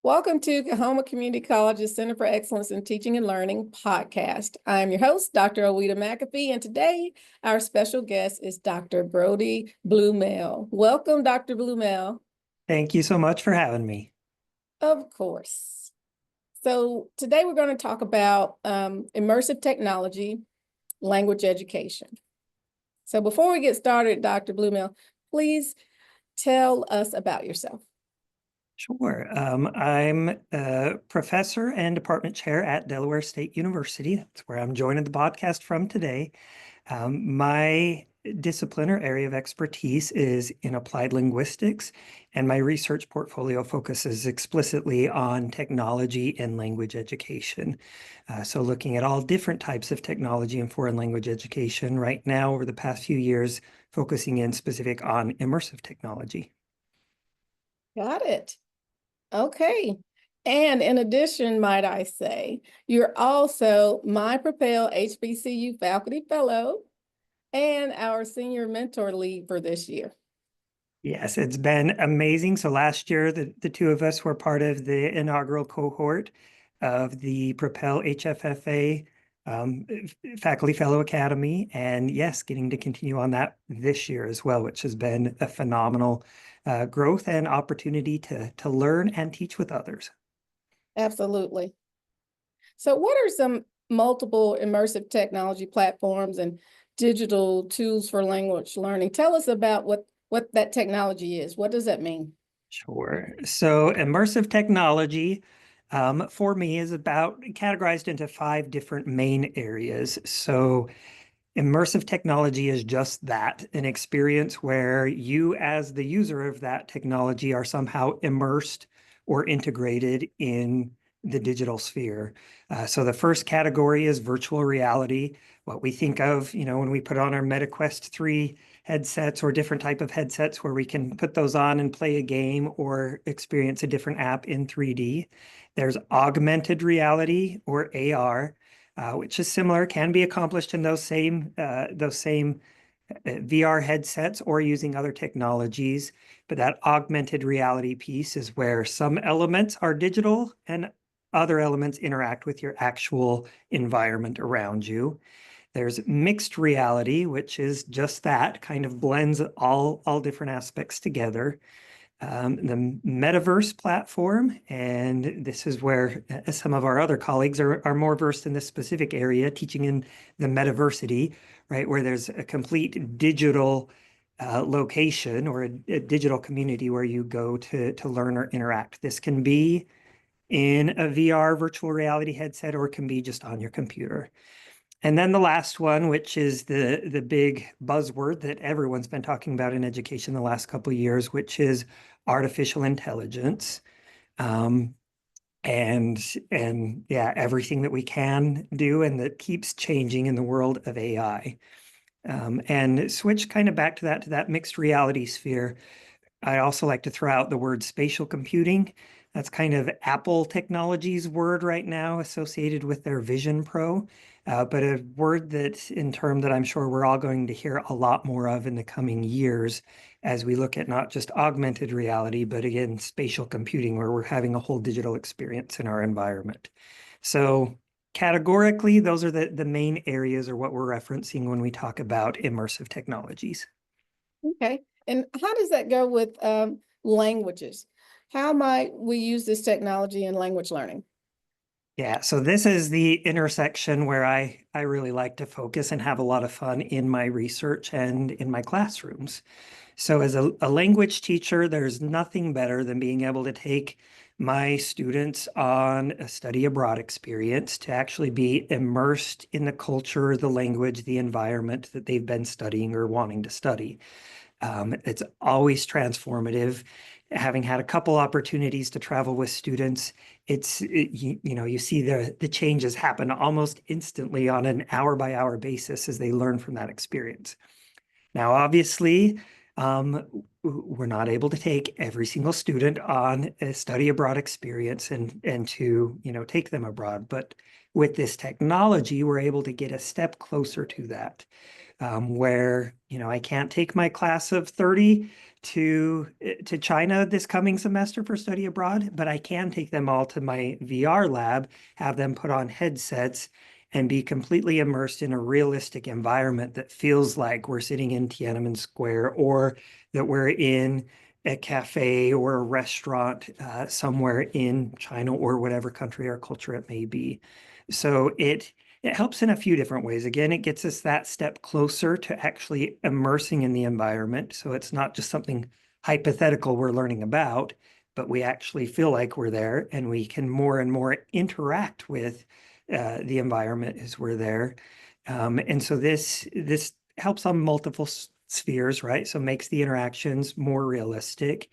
Welcome to Kahoma Community College's Center for Excellence in Teaching and Learning podcast. I'm your host, Dr. Ouida McAfee, and today our special guest is Dr. Brody Bluemel. Welcome, Dr. Bluemel. Thank you so much for having me. Of course. So today we're going to talk about immersive technology, language education. So before we get started, Dr. Bluemel, please tell us about yourself. Sure. I'm a professor and department chair at Delaware State University. That's where I'm joining the podcast from today. My discipline or area of expertise is in applied linguistics, and my research portfolio focuses explicitly on technology and language education. So looking at all different types of technology in foreign language education right now over the past few years, focusing in specific on immersive technology. Got it. Okay. And in addition, might I say, you're also my Propel HBCU Faculty Fellow and our Senior Mentor Lead for this year. Yes, it's been amazing. So last year, the two of us were part of the inaugural cohort of the Propel HFFA Faculty Fellow Academy. And yes, getting to continue on that this year as well, which has been a phenomenal growth and opportunity to learn and teach with others. Absolutely. So what are some multiple immersive technology platforms and digital tools for language learning? Tell us about what that technology is. What does that mean? Sure. So immersive technology for me is about categorized into 5 different main areas. So immersive technology is just that, an experience where you as the user of that technology are somehow immersed or integrated in the digital sphere. So the first category is virtual reality, what we think of, when we put on our MetaQuest 3 headsets or different type of headsets where we can put those on and play a game or experience a different app in 3D. There's augmented reality or AR, which is similar, can be accomplished in those same VR headsets or using other technologies. But that augmented reality piece is where some elements are digital and other elements interact with your actual environment around you. There's mixed reality, which is just that, kind of blends all different aspects together. The metaverse platform, and this is where some of our other colleagues are more versed in this specific area, teaching in the metaversity, right, where there's a complete digital location or a digital community where you go to learn or interact. This can be in a VR virtual reality headset or it can be just on your computer. And then the last one, which is the big buzzword that everyone's been talking about in education the last couple of years, which is artificial intelligence. And yeah, everything that we can do and that keeps changing in the world of AI. And switch kind of back to that mixed reality sphere. I also like to throw out the word spatial computing. That's kind of Apple Technologies word right now associated with their Vision Pro, but a word in term that I'm sure we're all going to hear a lot more of in the coming years as we look at not just augmented reality, but again, spatial computing, where we're having a whole digital experience in our environment. So categorically, those are the main areas or what we're referencing when we talk about immersive technologies. Okay. And how does that go with languages? How might we use this technology in language learning? Yeah, so this is the intersection where I really like to focus and have a lot of fun in my research and in my classrooms. So as a language teacher, there's nothing better than being able to take my students on a study abroad experience to actually be immersed in the culture, the language, the environment that they've been studying or wanting to study. It's always transformative. Having had a couple opportunities to travel with students, you see the changes happen almost instantly on an hour-by-hour basis as they learn from that experience. Now, obviously, we're not able to take every single student on a study abroad experience and to take them abroad, but with this technology, we're able to get a step closer to that. where, I can't take my class of 30 to China this coming semester for study abroad, but I can take them all to my VR lab, have them put on headsets, and be completely immersed in a realistic environment that feels like we're sitting in Tiananmen Square, or that we're in a cafe or a restaurant somewhere in China or whatever country or culture it may be. So it helps in a few different ways. Again, it gets us that step closer to actually immersing in the environment. So it's not just something hypothetical we're learning about, but we actually feel like we're there, and we can more and more interact with the environment as we're there. And so this helps on multiple spheres, right? So makes the interactions more realistic.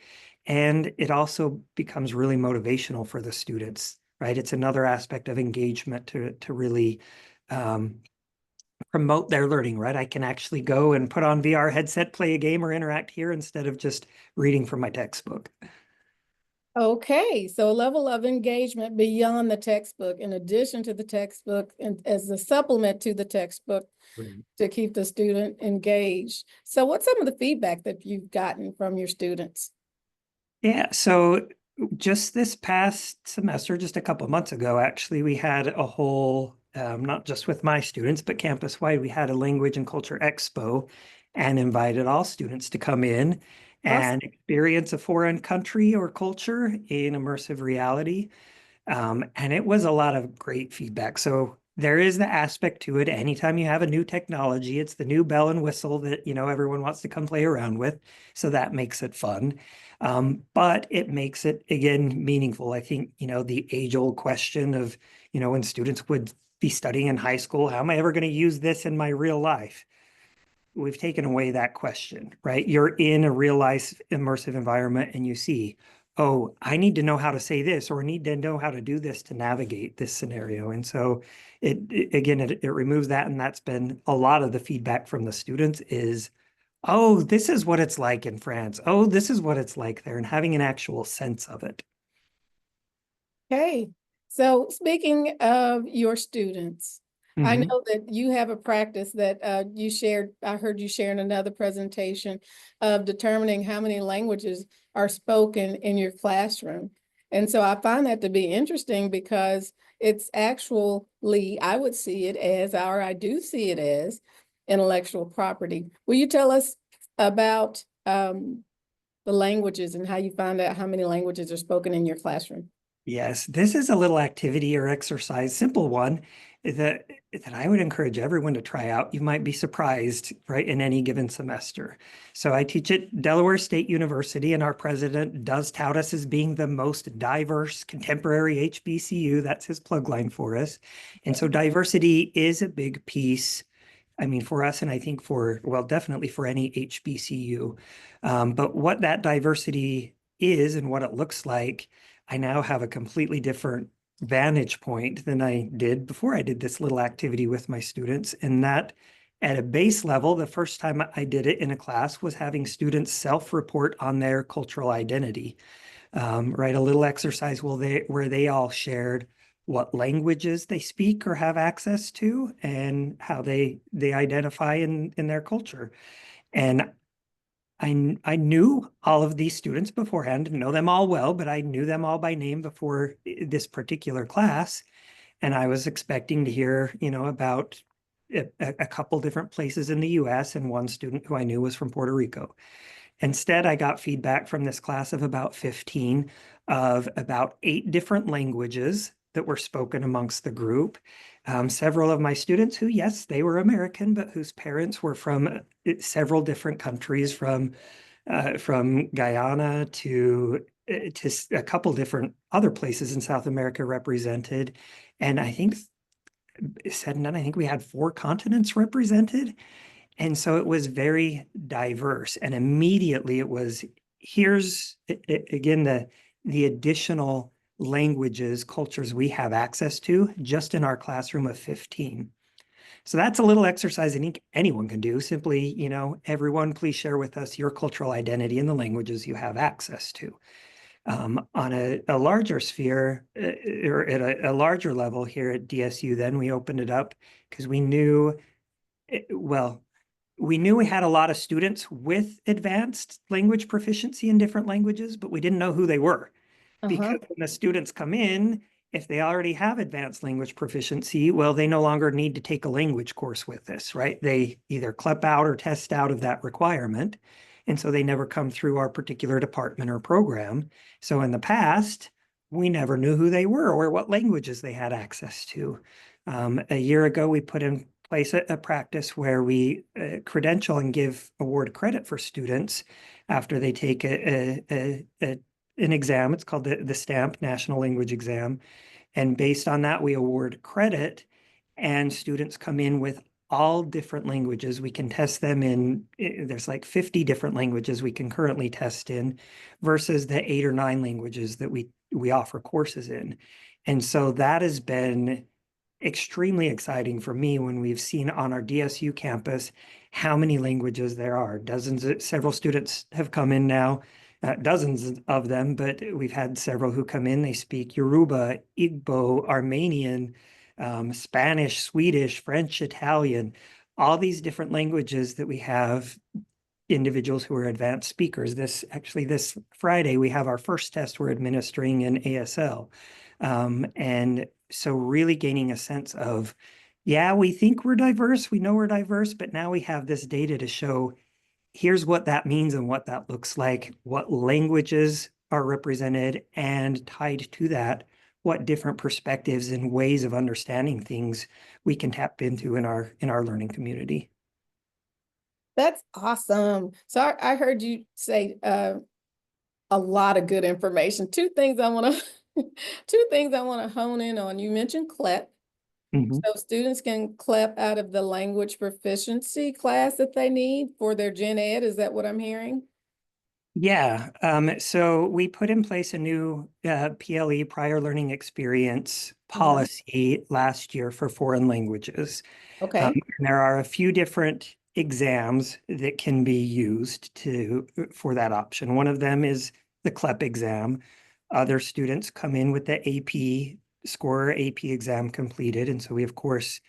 And it also becomes really motivational for the students, right? It's another aspect of engagement to really promote their learning, right? I can actually go and put on VR headset, play a game, or interact here instead of just reading from my textbook. Okay, so a level of engagement beyond the textbook, in addition to the textbook, and as a supplement to the textbook to keep the student engaged. So what's some of the feedback that you've gotten from your students? Yeah, so just this past semester, just a couple of months ago, actually, we had a whole, not just with my students, but campus-wide, we had a language and culture expo and invited all students to come in and experience a foreign country or culture in immersive reality. And it was a lot of great feedback. So there is the aspect to it. Anytime you have a new technology, it's the new bell and whistle that, everyone wants to come play around with. So that makes it fun. But it makes it, again, meaningful. I think, the age-old question of, when students would be studying in high school, how am I ever going to use this in my real life? We've taken away that question, right? You're in a real life immersive environment and you see, oh, I need to know how to say this, or I need to know how to do this to navigate this scenario. And so it removes that. And that's been a lot of the feedback from the students is, oh, this is what it's like in France. Oh, this is what it's like there, and having an actual sense of it. Okay, so speaking of your students, I Mhm. know that you have a practice that you shared, I heard you share in another presentation of determining how many languages are spoken in your classroom. And so I find that to be interesting because it's actually, I would see it as, or I do see it as intellectual property. Will you tell us about the languages and how you find out how many languages are spoken in your classroom? Yes, this is a little activity or exercise, simple one that I would encourage everyone to try out. You might be surprised, right, in any given semester. So I teach at Delaware State University, and our president does tout us as being the most diverse contemporary HBCU. That's his plug line for us. And so diversity is a big piece. I mean, for us, and I think well, definitely for any HBCU. But what that diversity is and what it looks like, I now have a completely different vantage point than I did before I did this little activity with my students. And that at a base level, the first time I did it in a class was having students self-report on their cultural identity. Right, a little exercise where they all shared what languages they speak or have access to and how they identify in their culture. And I knew all of these students beforehand, know them all well, but I knew them all by name before this particular class. And I was expecting to hear, about a couple different places in the US, and one student who I knew was from Puerto Rico. Instead, I got feedback from this class of about 15 of about 8 different languages that were spoken amongst the group. Several of my students who, yes, they were American, but whose parents were from several different countries, from Guyana to a couple different other places in South America represented. And I think, said and done, I think we had 4 continents represented. And so it was very diverse. And immediately it was, here's again the additional languages, cultures we have access to just in our classroom of 15. So that's a little exercise I think anyone can do. Simply, everyone, please share with us your cultural identity and the languages you have access to. On a larger sphere, or at a larger level here at DSU, then we opened it up because we knew, well, we knew we had a lot of students with advanced language proficiency in different languages, but we didn't know who they were. Uh-huh. Because when the students come in, if they already have advanced language proficiency, well, they no longer need to take a language course with this, right? They either CLEP out or test out of that requirement. And so they never come through our particular department or program. So in the past, we never knew who they were or what languages they had access to. A year ago, we put in place a practice where we credential and give award credit for students after they take an exam. It's called the STAMP, National Language Exam. And based on that, we award credit, and students come in with all different languages. We can test them in, there's like 50 different languages we can currently test in versus the 8 or 9 languages that we offer courses in. And so that has been extremely exciting for me when we've seen on our DSU campus how many languages there are. Several students have come in now, dozens of them, but we've had several who come in. They speak Yoruba, Igbo, Armenian, Spanish, Swedish, French, Italian, all these different languages that we have individuals who are advanced speakers. This Friday, we have our first test we're administering in ASL. And so really gaining a sense of, yeah, we think we're diverse, we know we're diverse, but now we have this data to show here's what that means and what that looks like, what languages are represented, and tied to that, what different perspectives and ways of understanding things we can tap into in our learning community. That's awesome. So I heard you say a lot of good information. Two things I want to hone in on. You mentioned CLEP. Mhm. So students can CLEP out of the language proficiency class that they need for their gen ed. Is that what I'm hearing? Yeah, so we put in place a new PLE, prior learning experience Uh-huh. policy last year for foreign languages. Okay. And there are a few different exams that can be used for that option. One of them is the CLEP exam. Other students come in with the AP score, AP exam completed. And so we, of course,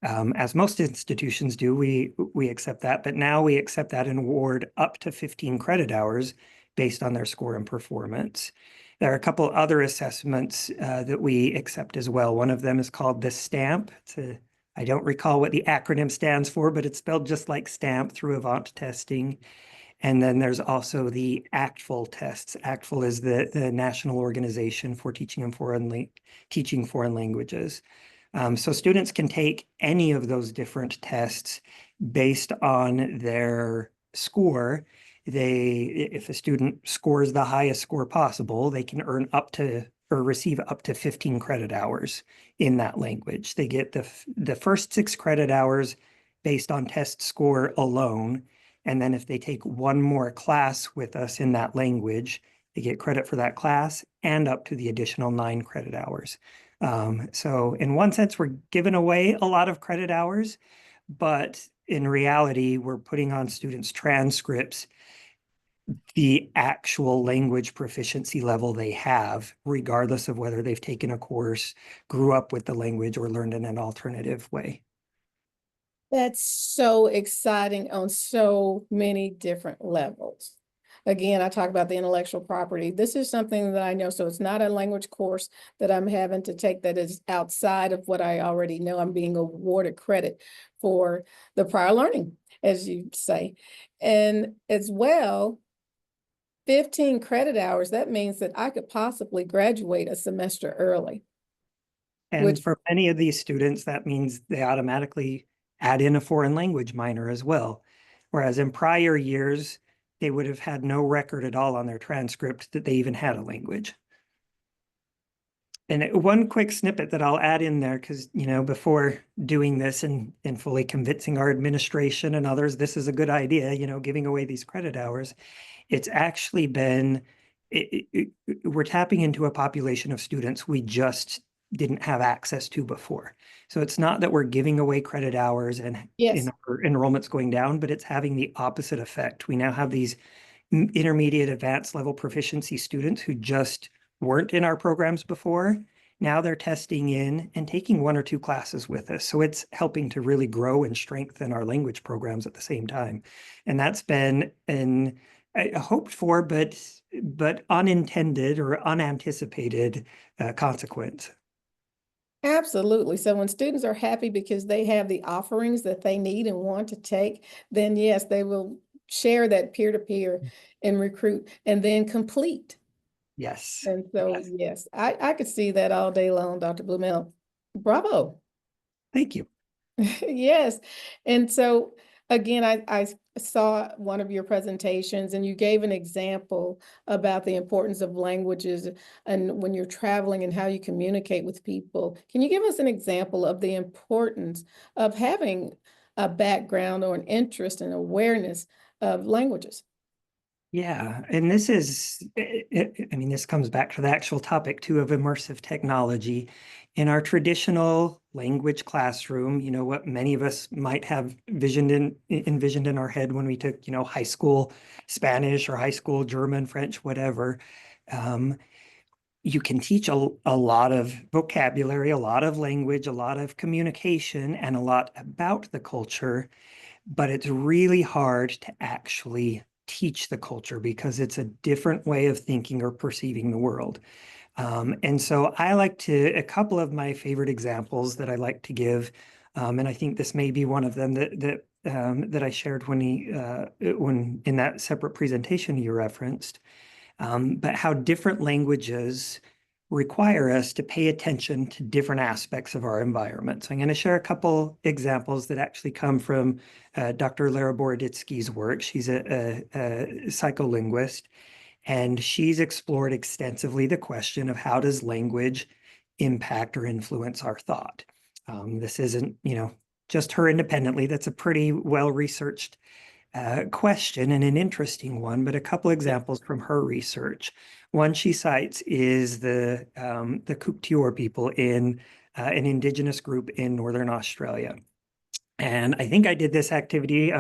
as most institutions do, we accept that, but now we accept that and award up to 15 credit hours based on their score and performance. There are a couple other assessments that we accept as well. One of them is called the STAMP. I don't recall what the acronym stands for, but it's spelled just like STAMP through Avant testing. And then there's also the ACTFL tests. ACTFL is the national organization for teaching foreign languages. So students can take any of those different tests based on their score. If a student scores the highest score possible, they can earn up to or receive up to 15 credit hours in that language. They get the first 6 credit hours based on test score alone. And then if they take one more class with us in that language, they get credit for that class and up to the additional 9 credit hours. So in one sense, we're giving away a lot of credit hours, but in reality, we're putting on students' transcripts the actual language proficiency level they have, regardless of whether they've taken a course, grew up with the language, or learned in an alternative way. That's so exciting on so many different levels. Again, I talk about the intellectual property. This is something that I know, so it's not a language course that I'm having to take that is outside of what I already know. I'm being awarded credit for the prior learning, as you say. And as well, 15 credit hours, that means that I could possibly graduate a semester early, which, And for many of these students, that means they automatically add in a foreign language minor as well. Whereas in prior years, they would have had no record at all on their transcript that they even had a language. And one quick snippet that I'll add in there, because, before doing this and fully convincing our administration and others, this is a good idea, giving away these credit hours. It's actually been, we're tapping into a population of students we just didn't have access to before. So it's not that we're giving away credit hours and yes, our enrollment's going down, but it's having the opposite effect. We now have these intermediate advanced level proficiency students who just weren't in our programs before, Now they're testing in and taking 1 or 2 classes with us. So it's helping to really grow and strengthen our language programs at the same time. And that's been a hoped for, but unintended or unanticipated consequence. Absolutely. So when students are happy because they have the offerings that they need and want to take, then yes, they will share that peer-to-peer and recruit and then complete. Yes. And so, Yes. yes, I could see that all day long, Dr. Bluemel. Bravo. Thank you. Yes. And so again, I saw one of your presentations and you gave an example about the importance of languages and when you're traveling and how you communicate with people. Can you give us an example of the importance of having a background or an interest and awareness of languages? Yeah, and this is, I mean, this comes back to the actual topic too of immersive technology. In our traditional language classroom, what many of us might have envisioned in our head when we took, high school Spanish or high school German, French, whatever. You can teach a lot of vocabulary, a lot of language, a lot of communication, and a lot about the culture, but it's really hard to actually teach the culture because it's a different way of thinking or perceiving the world. And so a couple of my favorite examples that I like to give, and I think this may be one of them that I shared when in that separate presentation you referenced, but how different languages require us to pay attention to different aspects of our environment. So I'm going to share a couple examples that actually come from Dr. Lara Boroditsky's work. She's a psycholinguist, and she's explored extensively the question of how does language impact or influence our thought. This isn't, just her independently. That's a pretty well-researched question and an interesting one, but a couple examples from her research. One she cites is the Kuktior people in an indigenous group in Northern Australia. And I think I did this activity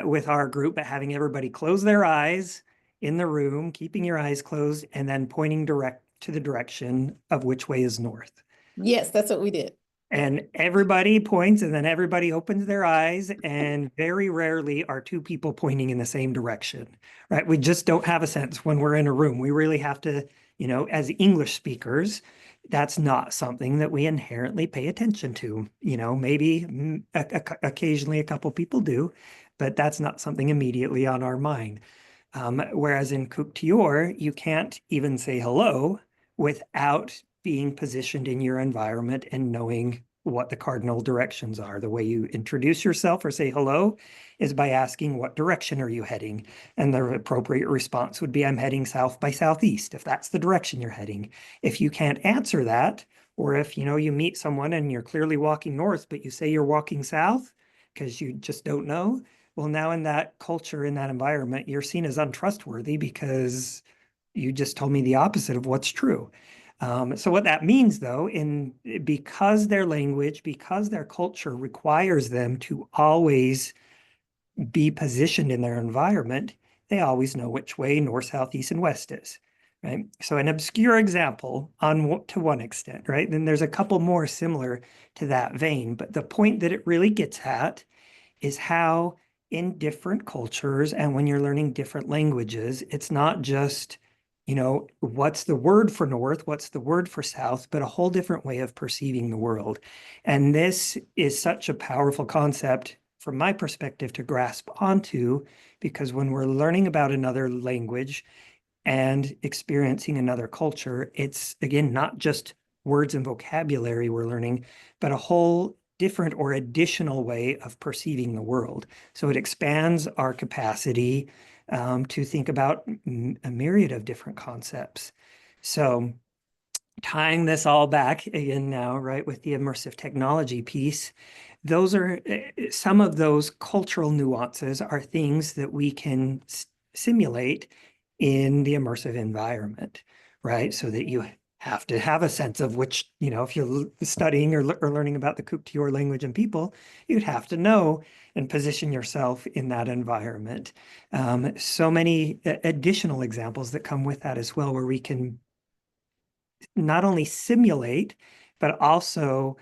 with our group, but having everybody close their eyes in the room, keeping your eyes closed, and then pointing direct to the direction of which way is north. Yes, that's what we did. And everybody points and then everybody opens their eyes, and very rarely are 2 people pointing in the same direction, right? We just don't have a sense when we're in a room. We really have to, as English speakers, that's not something that we inherently pay attention to. Maybe occasionally a couple people do, but that's not something immediately on our mind. Whereas in Kuktior, you can't even say hello without being positioned in your environment and knowing what the cardinal directions are. The way you introduce yourself or say hello is by asking, what direction are you heading? And the appropriate response would be, I'm heading south by southeast, if that's the direction you're heading. If you can't answer that, or if you meet someone and you're clearly walking north, but you say you're walking south because you just don't know, well, now in that culture, in that environment, you're seen as untrustworthy because you just told me the opposite of what's true. So what that means, though, because their language, because their culture requires them to always be positioned in their environment, they always know which way north, south, east, and west is, right? So an obscure example to one extent, right? Then there's a couple more similar to that vein, but the point that it really gets at is how in different cultures and when you're learning different languages, it's not just what's the word for north, what's the word for south, but a whole different way of perceiving the world. And this is such a powerful concept from my perspective to grasp onto, because when we're learning about another language and experiencing another culture, it's again, not just words and vocabulary we're learning, but a whole different or additional way of perceiving the world. So it expands our capacity to think about a myriad of different concepts. So tying this all back again now, right, with the immersive technology piece, those are some of those cultural nuances are things that we can simulate in the immersive environment, right? So that you have to have a sense of which, if you're studying or learning about the Kuktior language and people, you'd have to know and position yourself in that environment. So many additional examples that come with that as well, where we can not only simulate, but also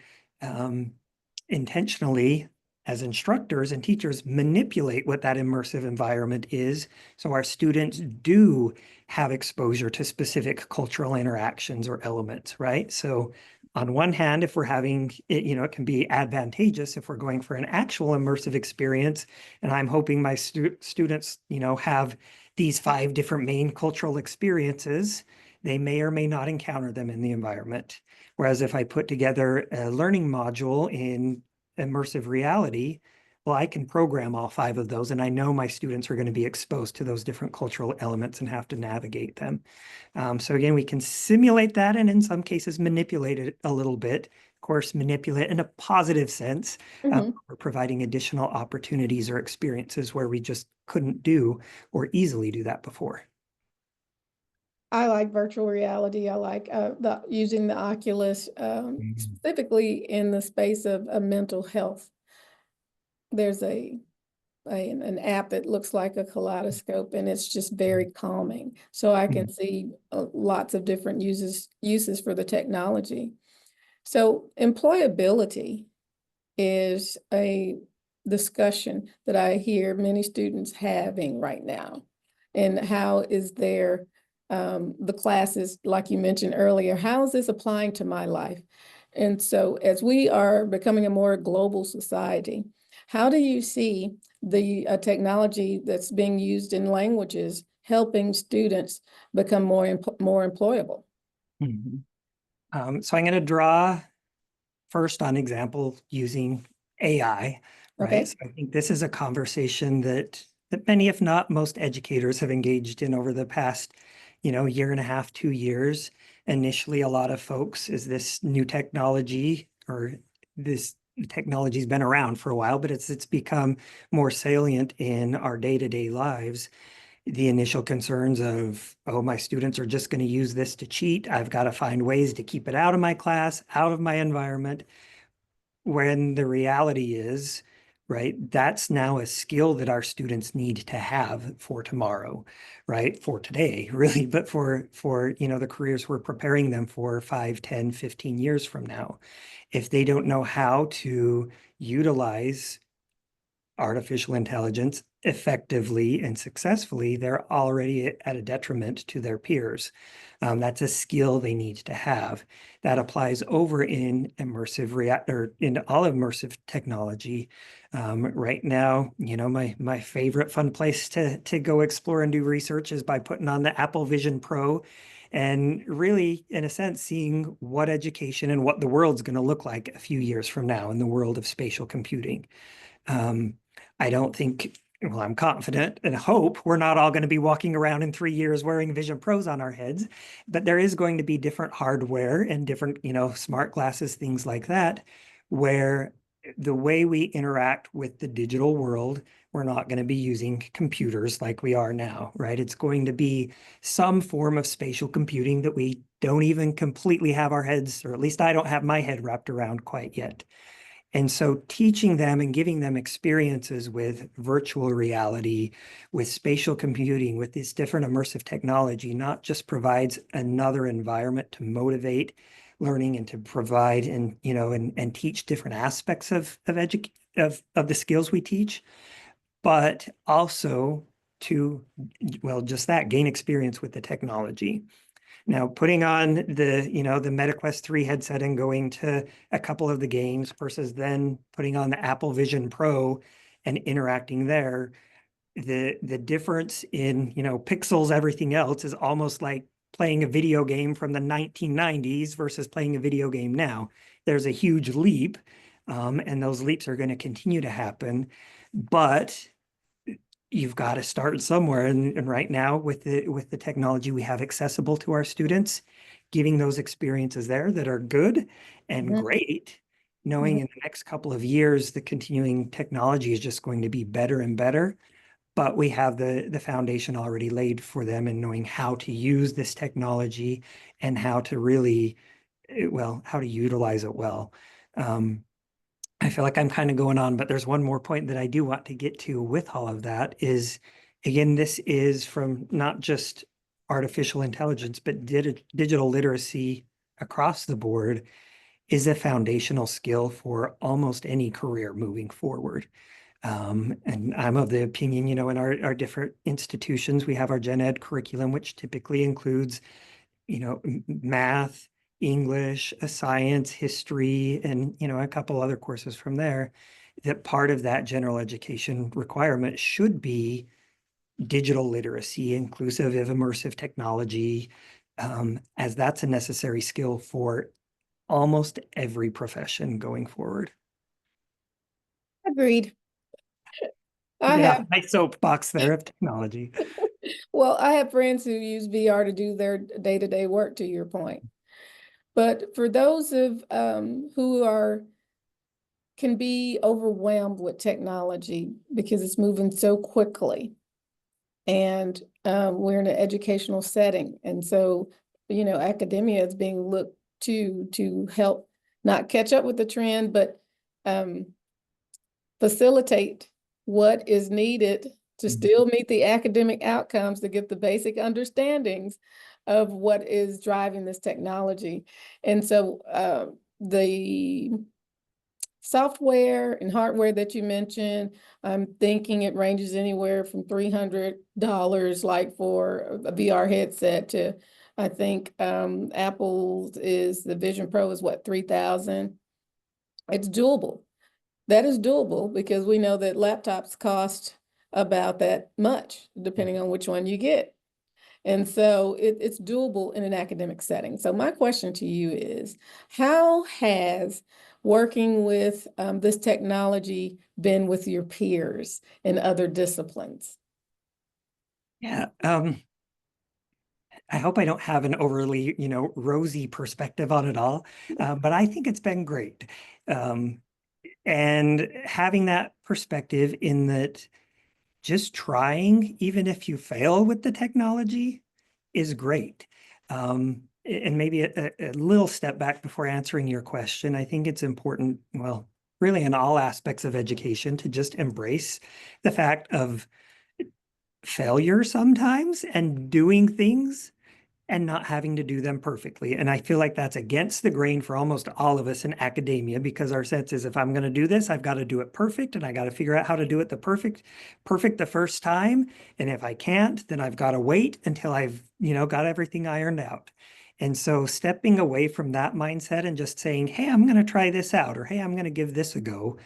intentionally, as instructors and teachers, manipulate what that immersive environment is, so our students do have exposure to specific cultural interactions or elements, right? So on one hand, if we're having it, it can be advantageous if we're going for an actual immersive experience, and I'm hoping my students, have these 5 different main cultural experiences. They may or may not encounter them in the environment. Whereas if I put together a learning module in immersive reality, well, I can program all 5 of those, and I know my students are going to be exposed to those different cultural elements and have to navigate them. So again, we can simulate that, and in some cases manipulate it a little bit. Of course, manipulate in a positive sense. We're providing additional opportunities or experiences where we just couldn't do or easily do that before. I like virtual reality. I like using the Oculus, specifically in the space of mental health. There's an app that looks like a kaleidoscope, and it's just very calming. So I can see lots of different uses for the technology. So employability is a discussion that I hear many students having right now. And how is the classes, like you mentioned earlier, how is this applying to my life? And so as we are becoming a more global society, how do you see the technology that's being used in languages helping students become more employable? So I'm going to draw first on example using AI, right? Okay. So I think this is a conversation that many, if not most, educators have engaged in over the past, year and a half, 2 years. Initially, a lot of folks, is this new technology, or this technology's been around for a while, but it's become more salient in our day-to-day lives. The initial concerns of, oh, my students are just going to use this to cheat. I've got to find ways to keep it out of my class, out of my environment. When the reality is, right, that's now a skill that our students need to have for tomorrow, right? For today, really, but for the careers we're preparing them for 5, 10, 15 years from now. If they don't know how to utilize artificial intelligence effectively and successfully, they're already at a detriment to their peers. That's a skill they need to have. That applies over in or into all immersive technology. Right now, my favorite fun place to go explore and do research is by putting on the Apple Vision Pro, and really, in a sense, seeing what education and what the world's going to look like a few years from now in the world of spatial computing. I don't think, well, I'm confident and hope we're not all going to be walking around in 3 years wearing Vision Pros on our heads, but there is going to be different hardware and different, smart glasses, things like that, where the way we interact with the digital world, we're not going to be using computers like we are now, right? It's going to be some form of spatial computing that we don't even completely have our heads, or at least I don't have my head wrapped around quite yet. And so teaching them and giving them experiences with virtual reality, with spatial computing, with this different immersive technology, not just provides another environment to motivate learning and to provide and teach different aspects of the skills we teach, but also to, well, just that, gain experience with the technology. Now, putting on the MetaQuest 3 headset and going to a couple of the games versus then putting on the Apple Vision Pro and interacting there, the difference in, pixels, everything else is almost like playing a video game from the 1990s versus playing a video game now. There's a huge leap, and those leaps are going to continue to happen, but you've got to start somewhere. And right now, with the technology we have accessible to our students, giving those experiences there that are good and great, knowing in the next couple of years, the continuing technology is just going to be better and better. But we have the foundation already laid for them, and knowing how to use this technology and how to really, well, how to utilize it well. I feel like I'm kind of going on, but there's one more point that I do want to get to with all of that is, again, this is from not just artificial intelligence, but digital literacy across the board is a foundational skill for almost any career moving forward. And I'm of the opinion, in our different institutions, we have our gen ed curriculum, which typically includes, math, English, science, history, and, a couple other courses from there. That part of that general education requirement should be digital literacy, inclusive of immersive technology, as that's a necessary skill for almost every profession going forward. Agreed. I Get have, off my soapbox there of technology. well, I have friends who use VR to do their day-to-day work, to your point. But for those of who can be overwhelmed with technology because it's moving so quickly, and we're in an educational setting, and so academia is being looked to help not catch up with the trend, but facilitate what is needed to still meet the academic outcomes, to get the basic understandings of what is driving this technology. And so the software and hardware that you mentioned, I'm thinking it ranges anywhere from $300, like for a VR headset, to I think Apple's the Vision Pro is what, 3,000. It's doable. That is doable because we know that laptops cost about that much, depending on which one you get. And so it's doable in an academic setting. So my question to you is, how has working with this technology been with your peers in other disciplines? Yeah. I hope I don't have an overly, rosy perspective on it all, but I think it's been great. And having that perspective in that just trying, even if you fail with the technology, is great. And maybe a little step back before answering your question, I think it's important, well, really in all aspects of education, to just embrace the fact of failure sometimes and doing things and not having to do them perfectly. And I feel like that's against the grain for almost all of us in academia, because our sense is, if I'm going to do this, I've got to do it perfect, and I got to figure out how to do it perfect the first time. And if I can't, then I've got to wait until I've, got everything ironed out. And so stepping away from that mindset and just saying, hey, I'm going to try this out, or hey, I'm going to give this a go.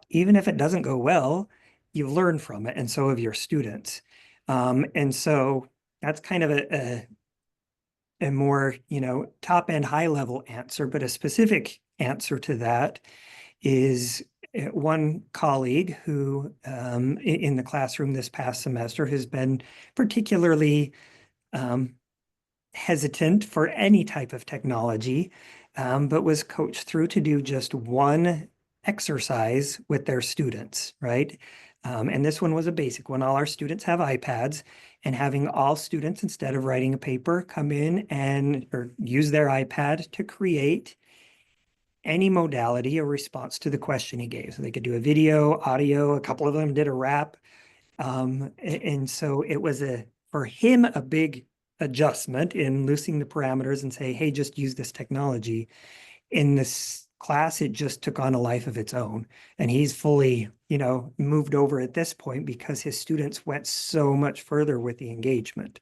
Even if it doesn't go well, you learn from it, and so have your students. And so that's kind of a more, top end, high level answer, but a specific answer to that is one colleague who in the classroom this past semester has been particularly hesitant for any type of technology, but was coached through to do just one exercise with their students, right? And this one was a basic one. All our students have iPads, and having all students, instead of writing a paper, come in or use their iPad to create any modality, a response to the question he gave. So they could do a video, audio, a couple of them did a rap. And so it was for him, a big adjustment in loosening the parameters and say, hey, just use this technology. In this class, it just took on a life of its own. And he's fully, moved over at this point because his students went so much further with the engagement.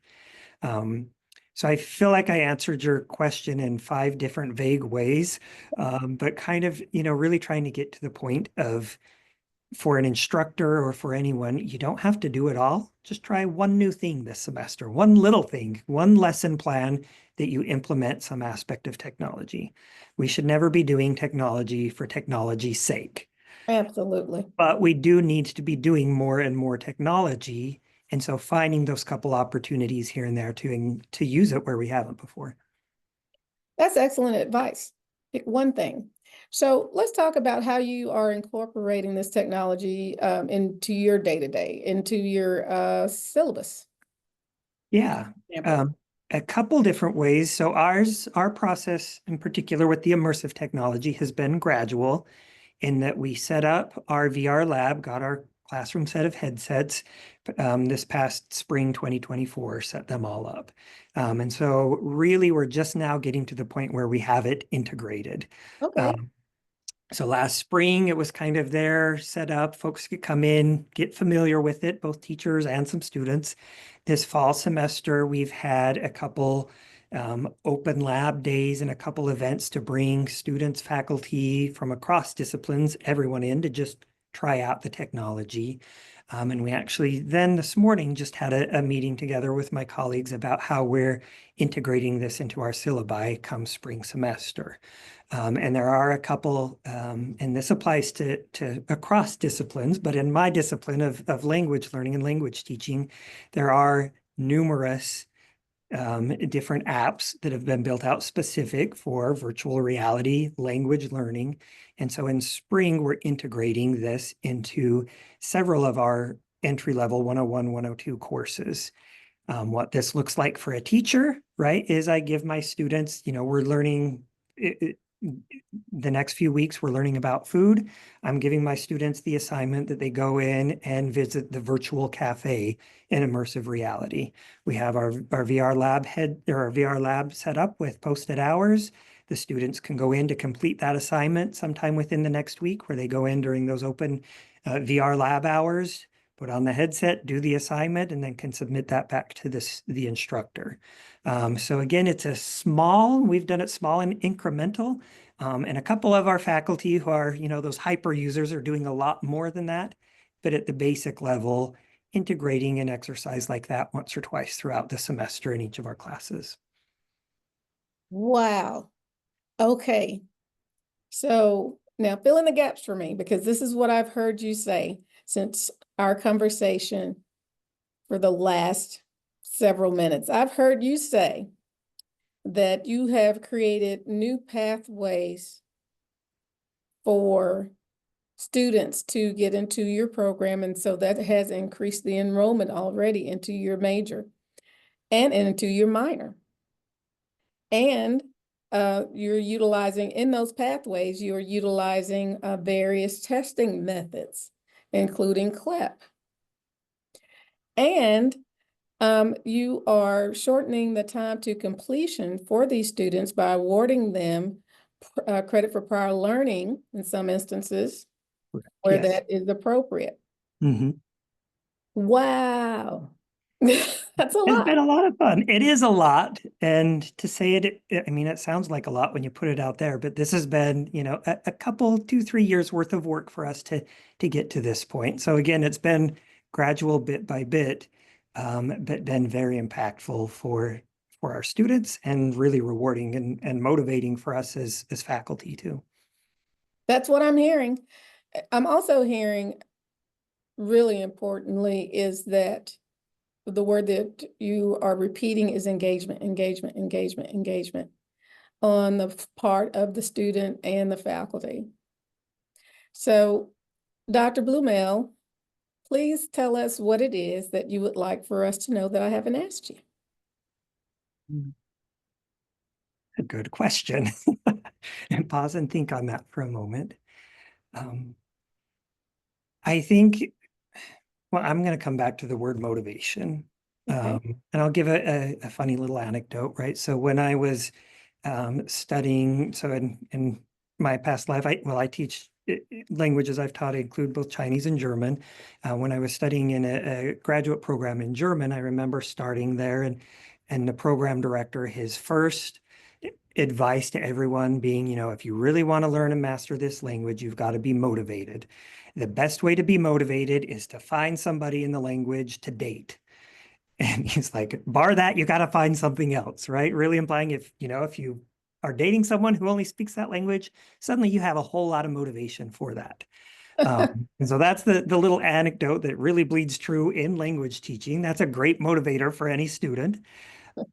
So I feel like I answered your question in 5 different vague ways, but kind of, really trying to get to the point of, for an instructor or for anyone, you don't have to do it all. Just try one new thing this semester, one little thing, one lesson plan that you implement some aspect of technology. We should never be doing technology for technology's sake. Absolutely. But we do need to be doing more and more technology. And so finding those couple opportunities here and there to use it where we haven't before. That's excellent advice. Pick one thing. So let's talk about how you are incorporating this technology into your day-to-day, into your syllabus. Yeah, a couple different ways. So our process in particular with the immersive technology has been gradual, in that we set up our VR lab, got our classroom set of headsets. This past spring 2024, set them all up. And so really we're just now getting to the point where we have it integrated. Okay. So last spring, it was kind of there, set up. Folks could come in, get familiar with it, both teachers and some students. This fall semester, we've had a couple open lab days and a couple events to bring students, faculty from across disciplines, everyone in to just try out the technology. And we actually then this morning just had a meeting together with my colleagues about how we're integrating this into our syllabi come spring semester. And there are a couple, and this applies to across disciplines, but in my discipline of language learning and language teaching, there are numerous different apps that have been built out specific for virtual reality language learning. And so in spring, we're integrating this into several of our entry-level 101, 102 courses. What this looks like for a teacher, right, is I give my students, we're learning the next few weeks, we're learning about food. I'm giving my students the assignment that they go in and visit the virtual cafe in immersive reality. We have our VR lab our VR lab set up with posted hours. The students can go in to complete that assignment sometime within the next week, where they go in during those open VR lab hours, put on the headset, do the assignment, and then can submit that back to the instructor. So again, we've done it small and incremental. And a couple of our faculty who are, those hyper users are doing a lot more than that. But at the basic level, integrating an exercise like that once or twice throughout the semester in each of our classes. Wow. Okay. So now fill in the gaps for me, because this is what I've heard you say since our conversation for the last several minutes. I've heard you say that you have created new pathways for students to get into your program. And so that has increased the enrollment already into your major and into your minor. And you're utilizing, in those pathways, you're utilizing various testing methods, including CLEP. And you are shortening the time to completion for these students by awarding them credit for prior learning in some instances where Yes. that is appropriate. Mm-hmm. Wow. That's a It's lot. been a lot of fun. It is a lot. And to say it, I mean, it sounds like a lot when you put it out there, but this has been, a couple, 2-3 years worth of work for us to get to this point. So again, it's been gradual bit by bit, but been very impactful for our students and really rewarding and motivating for us as faculty too. That's what I'm hearing. I'm also hearing, really importantly, is that the word that you are repeating is engagement, engagement, engagement, engagement on the part of the student and the faculty. So, Dr. Bluemel, please tell us what it is that you would like for us to know that I haven't asked you. A good question. And pause and think on that for a moment. I think, well, I'm going to come back to the word motivation. Okay. And I'll give a funny little anecdote, right? So when I was studying, so in my past life, I teach languages I've taught include both Chinese and German. When I was studying in a graduate program in German, I remember starting there and the program director, his first advice to everyone being, if you really want to learn and master this language, you've got to be motivated. The best way to be motivated is to find somebody in the language to date. And he's like, bar that, you got to find something else, right? Really implying if you are dating someone who only speaks that language, suddenly you have a whole lot of motivation for that. And so that's the little anecdote that really bleeds true in language teaching. That's a great motivator for any student.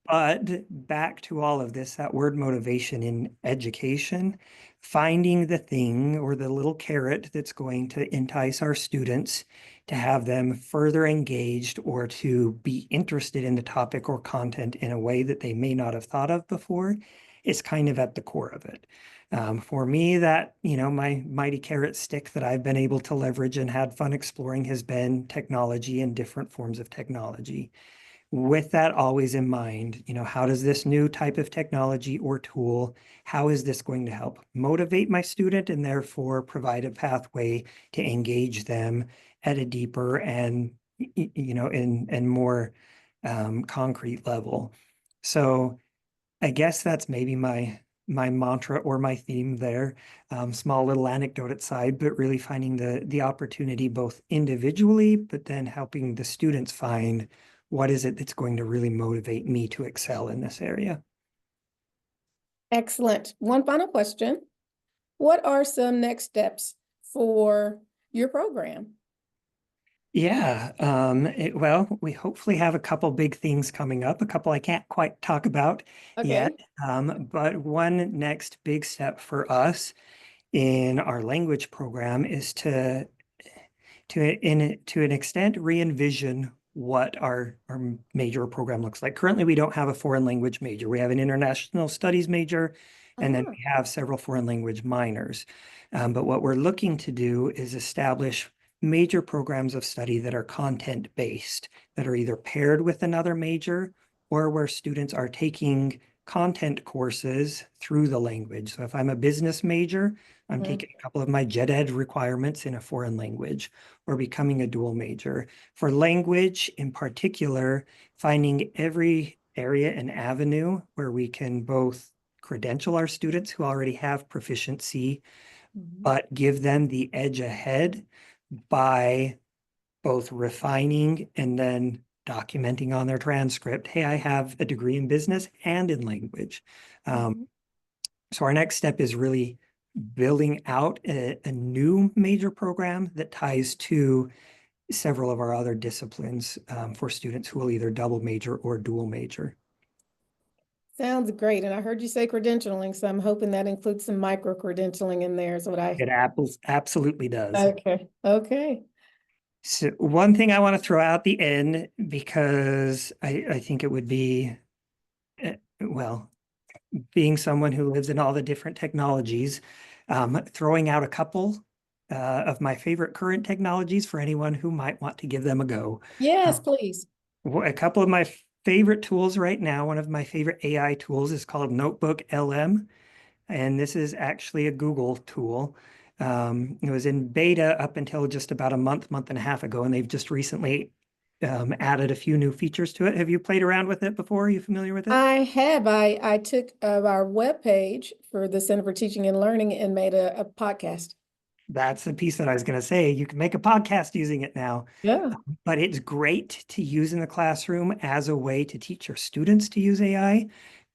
But back to all of this, that word motivation in education, finding the thing or the little carrot that's going to entice our students to have them further engaged or to be interested in the topic or content in a way that they may not have thought of before is kind of at the core of it. For me, that, my mighty carrot stick that I've been able to leverage and had fun exploring has been technology and different forms of technology. With that always in mind, how does this new type of technology or tool, how is this going to help motivate my student and therefore provide a pathway to engage them at a deeper and, in more concrete level? So I guess that's maybe my mantra or my theme there. Small little anecdote aside, but really finding the opportunity both individually, but then helping the students find what is it that's going to really motivate me to excel in this area. Excellent. One final question. What are some next steps for your program? Yeah, well, we hopefully have a couple big things coming up, a couple I can't quite talk about yet. Okay. But one next big step for us in our language program is to an extent re-envision what our major program looks like. Currently, we don't have a foreign language major. We have an international studies major, and then we have several foreign language minors. But what we're looking to do is establish major programs of study that are content-based, that are either paired with another major or where students are taking content courses through the language. So if I'm a business major, I'm taking a couple of my gen ed requirements in a foreign language or becoming a dual major. For language in particular, finding every area and avenue where we can both credential our students who already have proficiency, but give them the edge ahead by both refining and then documenting on their transcript, hey, I have a degree in business and in language. So our next step is really building out a new major program that ties to several of our other disciplines for students who will either double major or dual major. Sounds great. And I heard you say credentialing, so I'm hoping that includes some micro credentialing in there is what I. It absolutely does. Okay. Okay. So one thing I want to throw out the end, because I think it would be, well, being someone who lives in all the different technologies, throwing out a couple of my favorite current technologies for anyone who might want to give them a go. Yes, please. A couple of my favorite tools right now, one of my favorite AI tools is called Notebook LM, and this is actually a Google tool. It was in beta up until just about a month and a half ago, and they've just recently added a few new features to it. Have you played around with it before? Are you familiar with it? I have. I took our webpage for the Center for Teaching and Learning and made a podcast. That's the piece that I was going to say. You can make a podcast using it now. Yeah. But it's great to use in the classroom as a way to teach your students to use AI,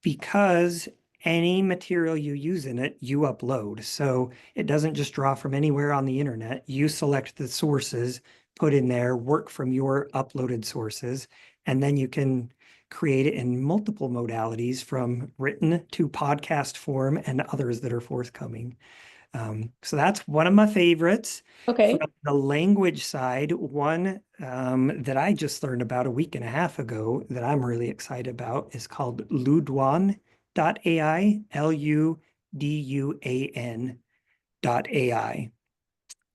because any material you use in it, you upload. So it doesn't just draw from anywhere on the internet. You select the sources, put in there, work from your uploaded sources, and then you can create it in multiple modalities from written to podcast form and others that are forthcoming. So that's one of my favorites. Okay. From the language side, one that I just learned about a week and a half ago that I'm really excited about is called Luduan.ai, Luduan.ai.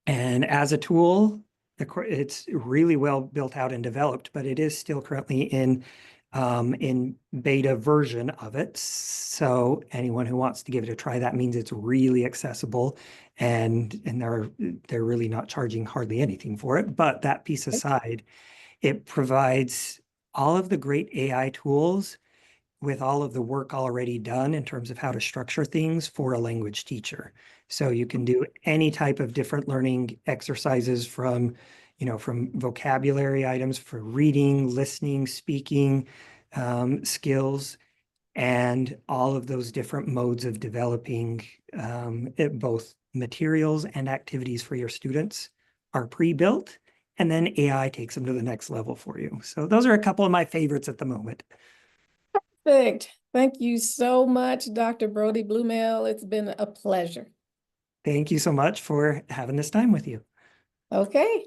And as a tool, it's really well built out and developed, but it is still currently in beta version of it. So anyone who wants to give it a try, that means it's really accessible, and they're really not charging hardly anything for it. But that piece aside, it provides all of the great AI tools with all of the work already done in terms of how to structure things for a language teacher. So you can do any type of different learning exercises from vocabulary items for reading, listening, speaking skills, and all of those different modes of developing both materials and activities for your students are pre-built, and then AI takes them to the next level for you. So those are a couple of my favorites at the moment. Perfect. Thank you so much, Dr. Brody Bluemel. It's been a pleasure. Thank you so much for having this time with you. Okay.